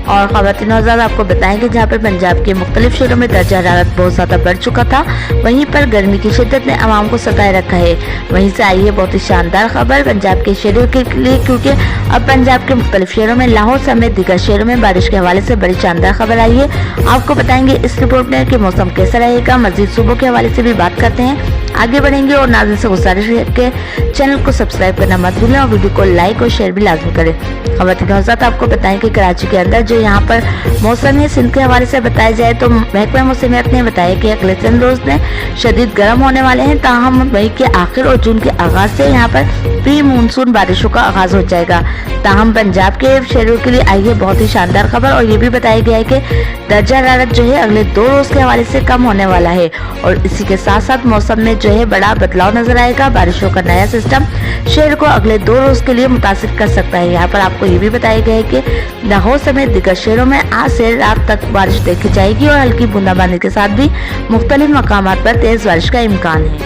اور خواتین حضرات آپ کو بتائیں کہ جہاں پر پنجاب کے مختلف شہروں میں درجہ حرارت بہت زیادہ بڑھ چکا تھا، وہیں پر گرمی کی شدت نے عوام کو ستائے رکھا ہے۔ وہیں سے آئی ہے بہت ہی شاندار خبر پنجاب کے شہروں کے لیے، کیونکہ اب پنجاب کے مختلف شہروں میں لاہور سمیت دیگر شہروں میں بارش کے حوالے سے بڑی شاندار خبر آئی ہے۔ آپ کو بتائیں گے اس رپورٹ میں کہ موسم کیسا رہے گا۔ مزید صوبوں کے حوالے سے بھی بات کرتے ہیں، آگے بڑھیں گے، اور ناظرین سے گزارش ہے کہ چینل کو سبسکرائب کرنا مت بھولیں اور ویڈیو کو لائک اور شیئر بھی لازمی کریں۔ خواتین حضرات آپ کو بتائیں کہ کراچی کے اندر جو یہاں پر موسم سندھ کے حوالے سے بتایا جائے تو محکمہ موسمیات نے بتایا کہ اگلے چند روز میں شدید گرم ہونے والے ہیں، تاہم مئی کے آخر اور جون کے آغاز سے یہاں پر پری مونسون بارشوں کا آغاز ہو جائے گا۔ تاہم پنجاب کے شہروں کے لیے آئی ہے بہت ہی شاندار خبر، اور یہ بھی بتایا گیا ہے کہ درجہ حرارت جو ہے اگلے 2 روز کے حوالے سے کم ہونے والا ہے، اور اسی کے ساتھ ساتھ موسم میں جو ہے بڑا بدلاؤ نظر آئے گا۔ بارشوں کا نیا سسٹم شہر کو اگلے 2 روز کے لیے متاثر کر سکتا ہے۔ یہاں پر آپ کو یہ بھی بتایا گیا ہے کہ لاہور سمیت دیگر شہروں میں آج سے رات تک بارش دیکھی جائے گی، اور ہلکی بوندا باندی کے ساتھ بھی مختلف مقامات پر تیز بارش کا امکان ہے۔